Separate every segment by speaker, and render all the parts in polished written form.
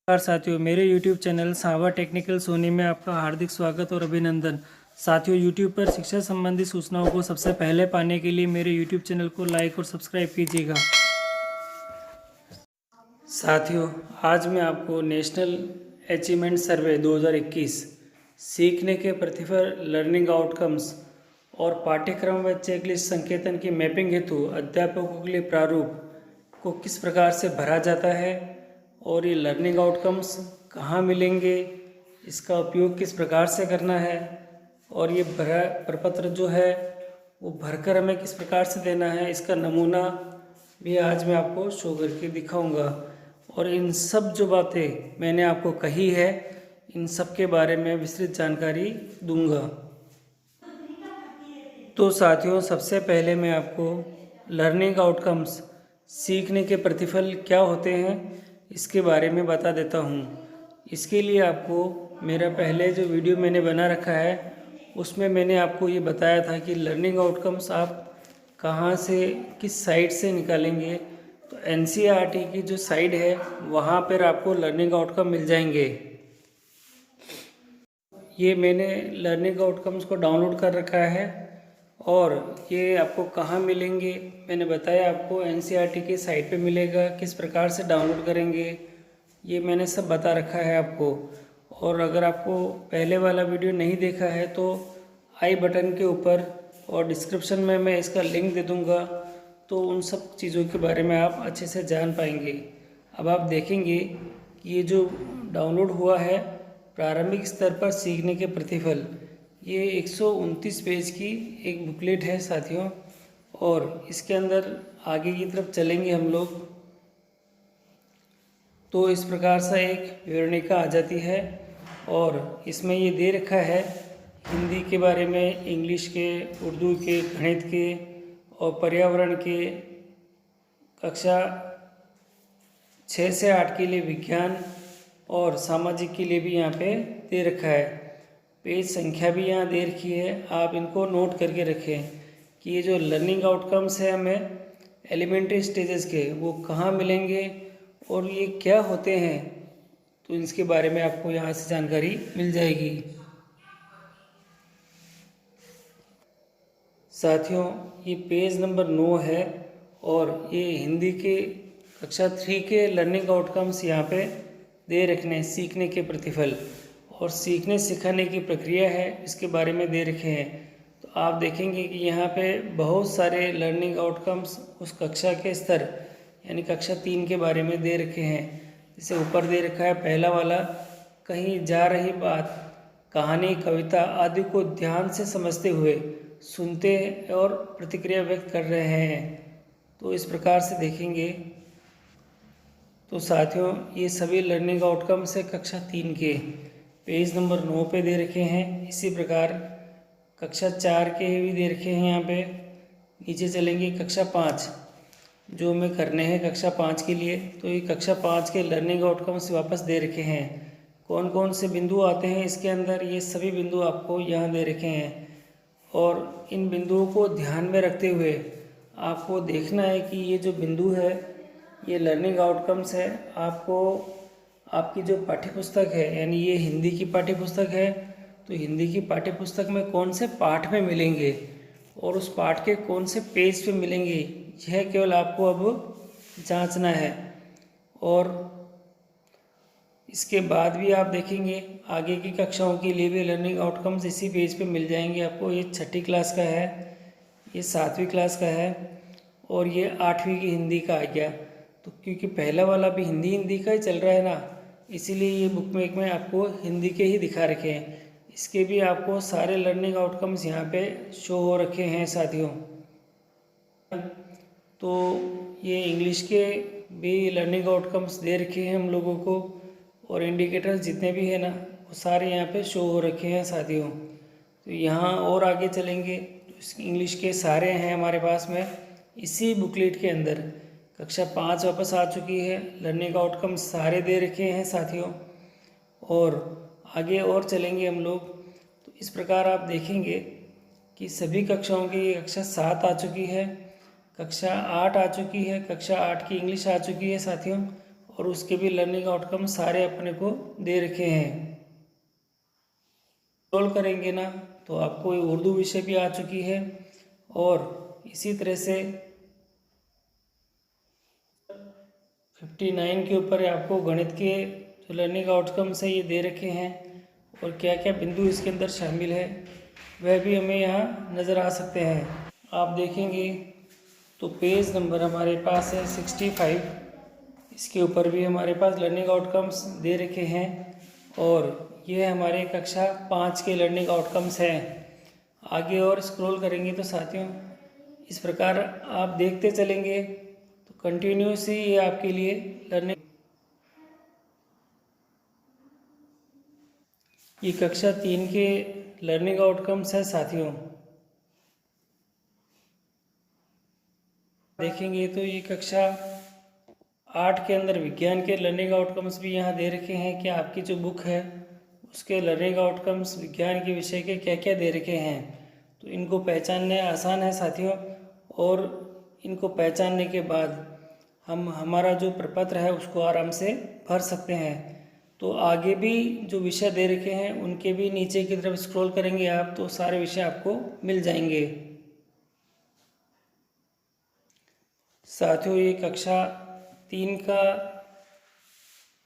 Speaker 1: नमस्कार साथियों, मेरे YouTube चैनल सावा टेक्निकल सोनी में आपका हार्दिक स्वागत और अभिनंदन। साथियों, YouTube पर शिक्षा संबंधी सूचनाओं को सबसे पहले पाने के लिए मेरे YouTube चैनल को लाइक और सब्सक्राइब कीजिएगा। साथियों, आज मैं आपको नेशनल अचीवमेंट सर्वे 2021 सीखने के प्रतिफल लर्निंग आउटकम्स और पाठ्यक्रम व चेकलिस्ट संकेतन की मैपिंग हेतु अध्यापकों के लिए प्रारूप को किस प्रकार से भरा जाता है और ये लर्निंग आउटकम्स कहाँ मिलेंगे, इसका उपयोग किस प्रकार से करना है और ये भरा प्रपत्र जो है वो भरकर हमें किस प्रकार से देना है, इसका नमूना भी आज मैं आपको शो करके दिखाऊंगा। और इन सब जो बातें मैंने आपको कही है, इन सब के बारे में विस्तृत जानकारी दूंगा। तो साथियों, सबसे पहले मैं आपको लर्निंग आउटकम्स सीखने के प्रतिफल क्या होते हैं इसके बारे में बता देता हूँ। इसके लिए आपको मेरा पहले जो वीडियो मैंने बना रखा है उसमें मैंने आपको ये बताया था कि लर्निंग आउटकम्स आप कहाँ से किस साइट से निकालेंगे। तो NCERT की जो साइट है वहाँ पर आपको लर्निंग आउटकम मिल जाएंगे। ये मैंने लर्निंग आउटकम्स को डाउनलोड कर रखा है और ये आपको कहाँ मिलेंगे मैंने बताया, आपको NCERT की साइट पे मिलेगा। किस प्रकार से डाउनलोड करेंगे ये मैंने सब बता रखा है आपको। और अगर आपको पहले वाला वीडियो नहीं देखा है तो आई बटन के ऊपर और डिस्क्रिप्शन में मैं इसका लिंक दे दूँगा, तो उन सब चीज़ों के बारे में आप अच्छे से जान पाएंगे। अब आप देखेंगे कि ये जो डाउनलोड हुआ है प्रारंभिक स्तर पर सीखने के प्रतिफल, ये 129 पेज की एक बुकलेट है साथियों। और इसके अंदर आगे की तरफ चलेंगे हम लोग तो इस प्रकार से एक विवरणिका आ जाती है और इसमें ये दे रखा है हिंदी के बारे में, इंग्लिश के, उर्दू के, गणित के और पर्यावरण के, कक्षा 6 से 8 के लिए विज्ञान और सामाजिक के लिए भी यहाँ पे दे रखा है। पेज संख्या भी यहाँ दे रखी है, आप इनको नोट करके रखें कि ये जो लर्निंग आउटकम्स है हमें एलिमेंट्री स्टेजेस के वो कहाँ मिलेंगे और ये क्या होते हैं, तो इसके बारे में आपको यहाँ से जानकारी मिल जाएगी। साथियों, ये पेज नंबर 9 है और ये हिंदी के कक्षा 3 के लर्निंग आउटकम्स यहाँ पे दे रखने हैं। सीखने के प्रतिफल और सीखने सिखाने की प्रक्रिया है इसके बारे में दे रखे हैं। तो आप देखेंगे कि यहाँ पे बहुत सारे लर्निंग आउटकम्स उस कक्षा के स्तर यानी कक्षा 3 के बारे में दे रखे हैं। जैसे ऊपर दे रखा है पहला वाला, कहीं जा रही बात, कहानी, कविता आदि को ध्यान से समझते हुए सुनते और प्रतिक्रिया व्यक्त कर रहे हैं। तो इस प्रकार से देखेंगे तो साथियों, ये सभी लर्निंग आउटकम्स है कक्षा 3 के, पेज नंबर 9 पे दे रखे हैं। इसी प्रकार कक्षा 4 के भी दे रखे हैं यहाँ पे। नीचे चलेंगे कक्षा 5 जो हमें करने हैं कक्षा 5 के लिए, तो ये कक्षा 5 के लर्निंग आउटकम्स वापस दे रखे हैं। कौन कौन से बिंदु आते हैं इसके अंदर, ये सभी बिंदु आपको यहाँ दे रखे हैं और इन बिंदुओं को ध्यान में रखते हुए आपको देखना है कि ये जो बिंदु है ये लर्निंग आउटकम्स है। आपको आपकी जो पाठ्यपुस्तक है यानी ये हिंदी की पाठ्यपुस्तक है, तो हिंदी की पाठ्यपुस्तक में कौन से पाठ में मिलेंगे और उस पाठ के कौन से पेज पे मिलेंगे, यह केवल आपको अब जांचना है। और इसके बाद भी आप देखेंगे आगे की कक्षाओं के लिए भी लर्निंग आउटकम्स इसी पेज पे मिल जाएंगे आपको। ये 6ठी क्लास का है, ये 7वीं क्लास का है और ये 8वीं की हिंदी का आ गया। तो क्योंकि पहला वाला भी हिंदी का ही चल रहा है ना, इसीलिए ये बुक में आपको हिंदी के ही दिखा रखे हैं। इसके भी आपको सारे लर्निंग आउटकम्स यहाँ पे शो हो रखे हैं साथियों। तो ये इंग्लिश के भी लर्निंग आउटकम्स दे रखे हैं हम लोगों को और इंडिकेटर्स जितने भी है ना वो सारे यहाँ पे शो हो रखे हैं साथियों। तो यहाँ और आगे चलेंगे तो इंग्लिश के सारे हैं हमारे पास में इसी बुकलेट के अंदर। कक्षा 5 वापस आ चुकी है, लर्निंग आउटकम्स सारे दे रखे हैं साथियों। और आगे और चलेंगे हम लोग तो इस प्रकार आप देखेंगे कि सभी कक्षाओं की कक्षा 7 आ चुकी है, कक्षा 8 आ चुकी है, कक्षा 8 की इंग्लिश आ चुकी है साथियों और उसके भी लर्निंग आउटकम सारे अपने को दे रखे हैं। स्क्रॉल करेंगे ना तो आपको ये उर्दू विषय भी आ चुकी है और इसी तरह से 59 के ऊपर आपको गणित के जो लर्निंग आउटकम्स है ये दे रखे हैं और क्या क्या बिंदु इसके अंदर शामिल है वह भी हमें यहाँ नज़र आ सकते हैं। आप देखेंगे तो पेज नंबर हमारे पास है 65, इसके ऊपर भी हमारे पास लर्निंग आउटकम्स दे रखे हैं और ये हमारे कक्षा 5 के लर्निंग आउटकम्स हैं। आगे और स्क्रॉल करेंगे तो साथियों इस प्रकार आप देखते चलेंगे तो कंटिन्यूस ही ये आपके लिए लर्निंग, ये कक्षा 3 के लर्निंग आउटकम्स हैं साथियों। देखेंगे तो ये कक्षा 8 के अंदर विज्ञान के लर्निंग आउटकम्स भी यहाँ दे रखे हैं कि आपकी जो बुक है उसके लर्निंग आउटकम्स विज्ञान के विषय के क्या क्या दे रखे हैं। तो इनको पहचानने आसान है साथियों और इनको पहचानने के बाद हम हमारा जो प्रपत्र है उसको आराम से भर सकते हैं। तो आगे भी जो विषय दे रखे हैं उनके भी नीचे की तरफ स्क्रॉल करेंगे आप तो सारे विषय आपको मिल जाएंगे। साथियों ये कक्षा 3 का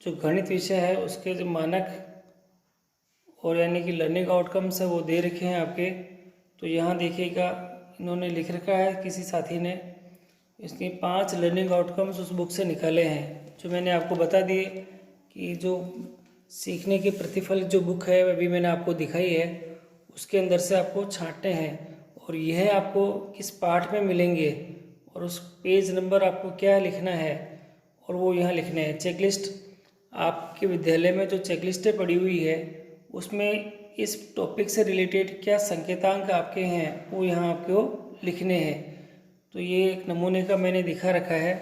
Speaker 1: जो गणित विषय है उसके जो मानक और यानी कि लर्निंग आउटकम्स है वो दे रखे हैं आपके। तो यहाँ देखिएगा इन्होंने लिख रखा है किसी साथी ने, इसने 5 लर्निंग आउटकम्स उस बुक से निकाले हैं जो मैंने आपको बता दिए कि जो सीखने के प्रतिफल जो बुक है वह भी मैंने आपको दिखाई है, उसके अंदर से आपको छांटने हैं और यह आपको किस पाठ में मिलेंगे और उस पेज नंबर आपको क्या लिखना है और वो यहाँ लिखने हैं। चेकलिस्ट आपके विद्यालय में जो चेकलिस्टें पड़ी हुई है उसमें इस टॉपिक से रिलेटेड क्या संकेतांक आपके हैं वो यहाँ आपको लिखने हैं। तो ये एक नमूने का मैंने दिखा रखा है।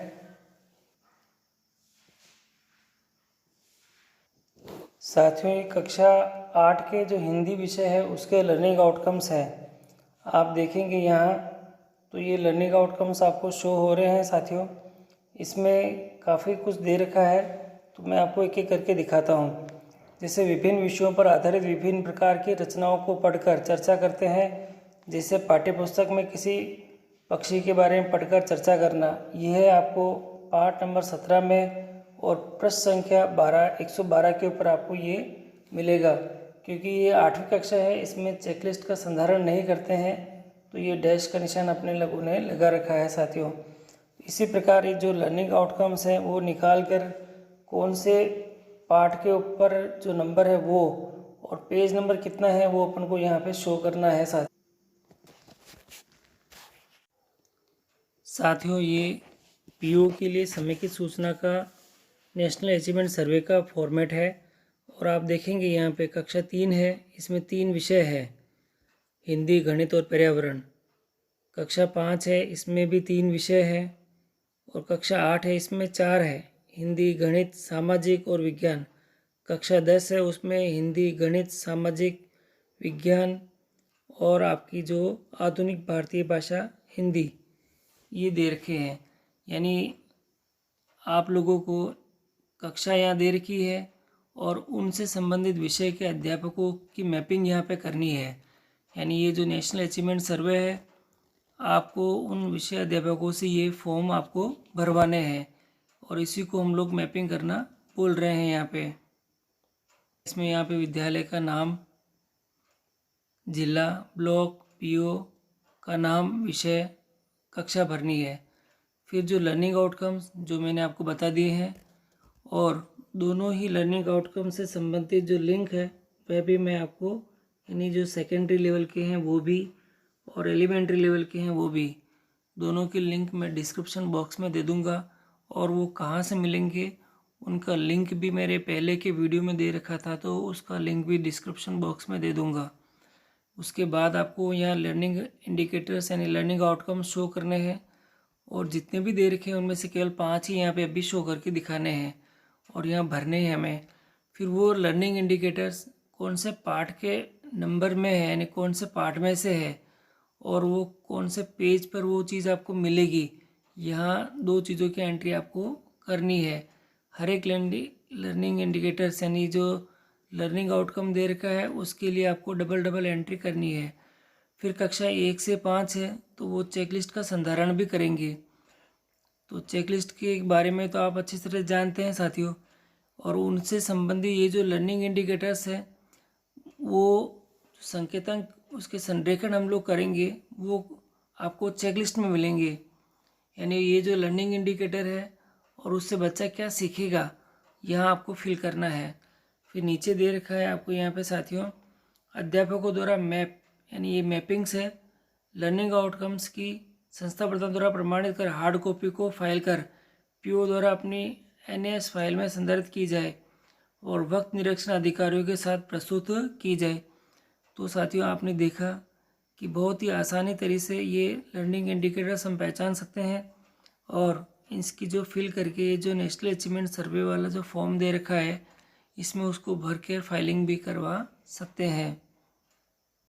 Speaker 1: साथियों ये कक्षा 8 के जो हिंदी विषय है उसके लर्निंग आउटकम्स हैं। आप देखेंगे यहाँ तो ये लर्निंग आउटकम्स आपको शो हो रहे हैं साथियों। इसमें काफ़ी कुछ दे रखा है तो मैं आपको एक एक करके दिखाता हूँ। जैसे विभिन्न विषयों पर आधारित विभिन्न प्रकार की रचनाओं को पढ़कर चर्चा करते हैं, जैसे पाठ्यपुस्तक में किसी पक्षी के बारे में पढ़कर चर्चा करना, यह है आपको पाठ नंबर 17 में और प्रश्न संख्या 112 के ऊपर आपको ये मिलेगा। क्योंकि ये 8वीं कक्षा है इसमें चेकलिस्ट का संधारण नहीं करते हैं तो ये डैश का निशान अपने लोगों ने लगा रखा है साथियों। इसी प्रकार ये जो लर्निंग आउटकम्स हैं वो निकाल कर कौन से पाठ के ऊपर जो नंबर है वो और पेज नंबर कितना है वो अपन को यहाँ पे शो करना है साथियों। ये पीओ के लिए समेकित सूचना का नेशनल अचीवमेंट सर्वे का फॉर्मेट है और आप देखेंगे यहाँ पे कक्षा 3 है, इसमें 3 विषय है, हिंदी, गणित और पर्यावरण। कक्षा 5 है इसमें भी 3 विषय है और कक्षा 8 है इसमें 4 है, हिंदी, गणित, सामाजिक और विज्ञान। कक्षा 10 है उसमें हिंदी, गणित, सामाजिक विज्ञान और आपकी जो आधुनिक भारतीय भाषा हिंदी ये दे रखे हैं। यानी आप लोगों को कक्षा यहाँ दे रखी है और उनसे संबंधित विषय के अध्यापकों की मैपिंग यहाँ पे करनी है। यानी ये जो नेशनल अचीवमेंट सर्वे है आपको उन विषय अध्यापकों से ये फॉर्म आपको भरवाने हैं और इसी को हम लोग मैपिंग करना बोल रहे हैं यहाँ पे। इसमें यहाँ पे विद्यालय का नाम, जिला, ब्लॉक, पीओ का नाम, विषय, कक्षा भरनी है। फिर जो लर्निंग आउटकम्स जो मैंने आपको बता दिए हैं और दोनों ही लर्निंग आउटकम से संबंधित जो लिंक है वह भी मैं आपको, यानी जो सेकेंडरी लेवल के हैं वो भी और एलिमेंट्री लेवल के हैं वो भी, दोनों के लिंक मैं डिस्क्रिप्शन बॉक्स में दे दूंगा। और वो कहाँ से मिलेंगे उनका लिंक भी मेरे पहले के वीडियो में दे रखा था तो उसका लिंक भी डिस्क्रिप्शन बॉक्स में दे दूंगा। उसके बाद आपको यहाँ लर्निंग इंडिकेटर्स यानी लर्निंग आउटकम्स शो करने हैं और जितने भी दे रखे हैं उनमें से केवल 5 ही यहाँ पे अभी शो करके दिखाने हैं और यहाँ भरने हैं हमें। फिर वो लर्निंग इंडिकेटर्स कौन से पार्ट के नंबर में है यानी कौन से पार्ट में से है और वो कौन से पेज पर वो चीज़ आपको मिलेगी, यहाँ 2 चीज़ों की एंट्री आपको करनी है। हर एक लर्निंग इंडिकेटर्स यानी जो लर्निंग आउटकम दे रखा है उसके लिए आपको डबल डबल एंट्री करनी है। फिर कक्षा 1 से 5 है तो वो चेकलिस्ट का संधारण भी करेंगे। तो चेकलिस्ट के बारे में तो आप अच्छी तरह जानते हैं साथियों, और उनसे संबंधी ये जो लर्निंग इंडिकेटर्स है वो संकेतांक उसके संरेखण हम लोग करेंगे वो आपको चेकलिस्ट में मिलेंगे। यानी ये जो लर्निंग इंडिकेटर है और उससे बच्चा क्या सीखेगा यहाँ आपको फिल करना है। फिर नीचे दे रखा है आपको यहाँ पे साथियों, अध्यापकों द्वारा मैप यानी ये मैपिंग्स है लर्निंग आउटकम्स की संस्था प्रदान द्वारा प्रमाणित कर हार्ड कॉपी को फाइल कर पीओ द्वारा अपनी एनएएस फाइल में संदर्भित की जाए और वक्त निरीक्षण अधिकारियों के साथ प्रस्तुत की जाए। तो साथियों आपने देखा कि बहुत ही आसानी तरीके से ये लर्निंग इंडिकेटर्स हम पहचान सकते हैं और इसकी जो फिल करके ये जो नेशनल अचीवमेंट सर्वे वाला जो फॉर्म दे रखा है इसमें उसको भर के फाइलिंग भी करवा सकते हैं।